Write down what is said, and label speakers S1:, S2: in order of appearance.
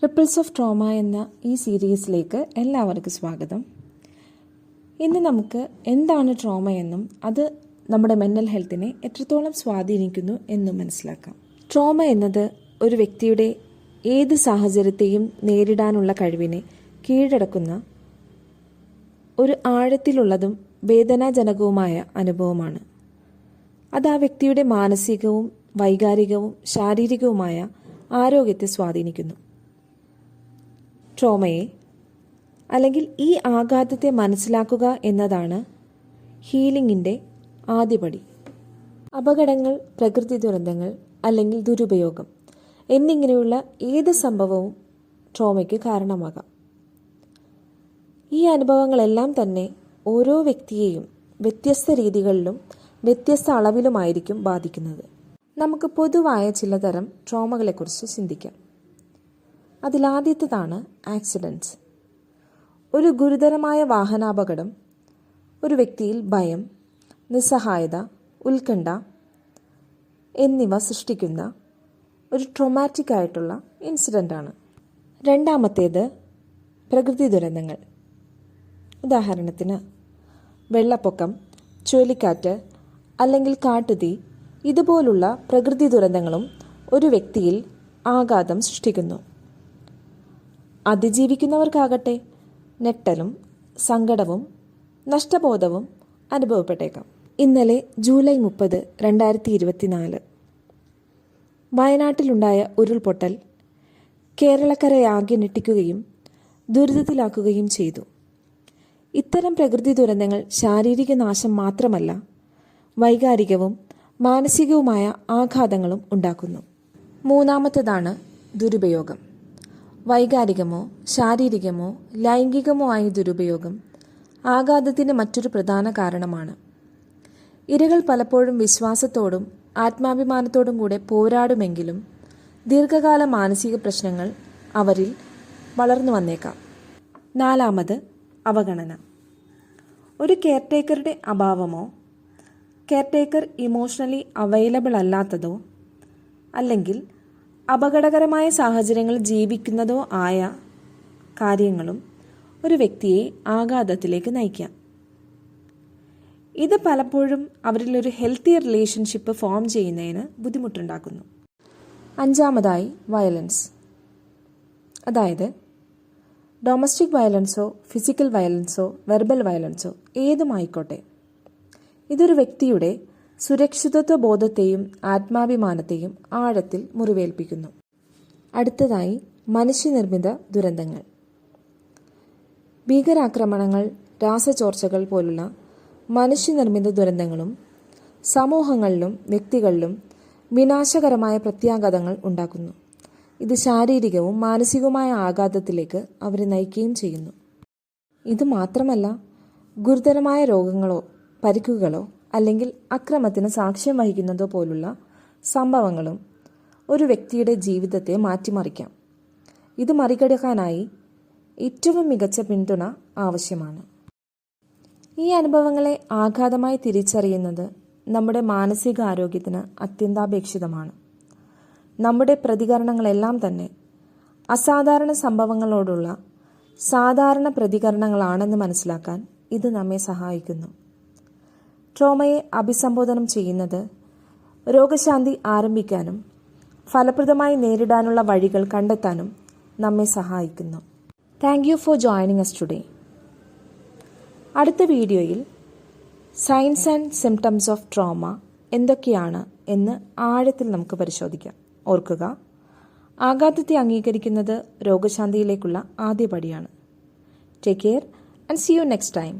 S1: Ripples of trauma എന്ന ഈ സീരീസിലേക്ക് എല്ലാവർക്കും സ്വാഗതം. ഇന്ന് നമുക്ക് എന്താണ് ട്രോമ എന്നും അത് നമ്മുടെ മെൻ്റൽ ഹെൽത്തിനെ എത്രത്തോളം സ്വാധീനിക്കുന്നു എന്നും മനസ്സിലാക്കാം. ട്രോമ എന്നത് ഒരു വ്യക്തിയുടെ ഏത് സാഹചര്യത്തെയും നേരിടാനുള്ള കഴിവിനെ കീഴടക്കുന്ന ഒരു ആഴത്തിലുള്ളതും വേദനാജനകവുമായ അനുഭവമാണ്. അത് ആ വ്യക്തിയുടെ മാനസികവും വൈകാരികവും ശാരീരികവുമായ ആരോഗ്യത്തെ സ്വാധീനിക്കുന്നു. ട്രോമയെ അല്ലെങ്കിൽ ഈ ആഘാതത്തെ മനസ്സിലാക്കുക എന്നതാണ് ഹീലിംഗിൻ്റെ ആദ്യപടി. അപകടങ്ങൾ, പ്രകൃതി ദുരന്തങ്ങൾ അല്ലെങ്കിൽ ദുരുപയോഗം എന്നിങ്ങനെയുള്ള ഏത് സംഭവവും ട്രോമയ്ക്ക് കാരണമാകാം. ഈ അനുഭവങ്ങളെല്ലാം തന്നെ ഓരോ വ്യക്തിയെയും വ്യത്യസ്ത രീതികളിലും വ്യത്യസ്ത അളവിലുമായിരിക്കും ബാധിക്കുന്നത്. നമുക്ക് പൊതുവായ ചിലതരം ട്രോമകളെക്കുറിച്ച് ചിന്തിക്കാം. അതിലാദ്യത്തേതാണ് ആക്സിഡൻറ്റ്സ്. ഒരു ഗുരുതരമായ വാഹനാപകടം ഒരു വ്യക്തിയിൽ ഭയം, നിസ്സഹായത, ഉത്കണ്ഠ എന്നിവ സൃഷ്ടിക്കുന്ന ഒരു ട്രോമാറ്റിക് ആയിട്ടുള്ള ഇൻസിഡൻ്റാണ്. രണ്ടാമത്തേത് പ്രകൃതി ദുരന്തങ്ങൾ. ഉദാഹരണത്തിന് വെള്ളപ്പൊക്കം, ചുഴലിക്കാറ്റ് അല്ലെങ്കിൽ കാട്ടുതീ ഇതുപോലുള്ള പ്രകൃതി ദുരന്തങ്ങളും ഒരു വ്യക്തിയിൽ ആഘാതം സൃഷ്ടിക്കുന്നു. അതിജീവിക്കുന്നവർക്കാകട്ടെ ഞെട്ടലും സങ്കടവും നഷ്ടബോധവും അനുഭവപ്പെട്ടേക്കാം. ഇന്നലെ ജൂലൈ 30, 2024 വയനാട്ടിലുണ്ടായ ഉരുൾപൊട്ടൽ കേരളക്കരയാകെ ഞെട്ടിക്കുകയും ദുരിതത്തിലാക്കുകയും ചെയ്തു. ഇത്തരം പ്രകൃതി ദുരന്തങ്ങൾ ശാരീരിക നാശം മാത്രമല്ല, വൈകാരികവും മാനസികവുമായ ആഘാതങ്ങളും ഉണ്ടാക്കുന്നു. മൂന്നാമത്തേതാണ് ദുരുപയോഗം. വൈകാരികമോ ശാരീരികമോ ലൈംഗികമോ ആയ ദുരുപയോഗം ആഘാതത്തിന് മറ്റൊരു പ്രധാന കാരണമാണ്. ഇരകൾ പലപ്പോഴും വിശ്വാസത്തോടും ആത്മാഭിമാനത്തോടും കൂടെ പോരാടുമെങ്കിലും ദീർഘകാല മാനസിക പ്രശ്നങ്ങൾ അവരിൽ വളർന്നു വന്നേക്കാം. നാലാമത് അവഗണന. ഒരു കെയർടേക്കറുടെ അഭാവമോ കെയർടേക്കർ ഇമോഷണലി അവൈലബിൾ അല്ലാത്തതോ അല്ലെങ്കിൽ അപകടകരമായ സാഹചര്യങ്ങളിൽ ജീവിക്കുന്നതോ ആയ കാര്യങ്ങളും ഒരു വ്യക്തിയെ ആഘാതത്തിലേക്ക് നയിക്കാം. ഇത് പലപ്പോഴും അവരിലൊരു ഹെൽത്തി റിലേഷൻഷിപ്പ് ഫോം ചെയ്യുന്നതിന് ബുദ്ധിമുട്ടുണ്ടാക്കുന്നു. അഞ്ചാമതായി വയലൻസ്, അതായത് ഡൊമസ്റ്റിക് വയലൻസോ ഫിസിക്കൽ വയലൻസോ വെർബൽ വയലൻസോ ഏതുമായിക്കോട്ടെ, ഇതൊരു വ്യക്തിയുടെ സുരക്ഷിതത്വ ബോധത്തെയും ആത്മാഭിമാനത്തെയും ആഴത്തിൽ മുറിവേൽപ്പിക്കുന്നു. അടുത്തതായി മനുഷ്യനിർമ്മിത ദുരന്തങ്ങൾ. ഭീകരാക്രമണങ്ങൾ, രാസചോർച്ചകൾ പോലുള്ള മനുഷ്യനിർമ്മിത ദുരന്തങ്ങളും സമൂഹങ്ങളിലും വ്യക്തികളിലും വിനാശകരമായ പ്രത്യാഘാതങ്ങൾ ഉണ്ടാക്കുന്നു. ഇത് ശാരീരികവും മാനസികവുമായ ആഘാതത്തിലേക്ക് അവരെ നയിക്കുകയും ചെയ്യുന്നു. ഇതുമാത്രമല്ല, ഗുരുതരമായ രോഗങ്ങളോ പരിക്കുകളോ അല്ലെങ്കിൽ അക്രമത്തിന് സാക്ഷ്യം വഹിക്കുന്നതോ പോലുള്ള സംഭവങ്ങളും ഒരു വ്യക്തിയുടെ ജീവിതത്തെ മാറ്റിമറിക്കാം. ഇത് മറികടക്കാനായി ഏറ്റവും മികച്ച പിന്തുണ ആവശ്യമാണ്. ഈ അനുഭവങ്ങളെ ആഘാതമായി തിരിച്ചറിയുന്നത് നമ്മുടെ മാനസികാരോഗ്യത്തിന് അത്യന്താപേക്ഷിതമാണ്. നമ്മുടെ പ്രതികരണങ്ങളെല്ലാം തന്നെ അസാധാരണ സംഭവങ്ങളോടുള്ള സാധാരണ പ്രതികരണങ്ങളാണെന്ന് മനസ്സിലാക്കാൻ ഇത് നമ്മെ സഹായിക്കുന്നു. ട്രോമയെ അഭിസംബോധനം ചെയ്യുന്നത് രോഗശാന്തി ആരംഭിക്കാനും ഫലപ്രദമായി നേരിടാനുള്ള വഴികൾ കണ്ടെത്താനും നമ്മെ സഹായിക്കുന്നു. Thank you for joining us today. അടുത്ത വീഡിയോയിൽ signs and symptoms of trauma എന്തൊക്കെയാണ് എന്ന് ആഴത്തിൽ നമുക്ക് പരിശോധിക്കാം. ഓർക്കുക, ആഘാതത്തെ അംഗീകരിക്കുന്നത് രോഗശാന്തിയിലേക്കുള്ള ആദ്യപടിയാണ്. Take care and see you next time.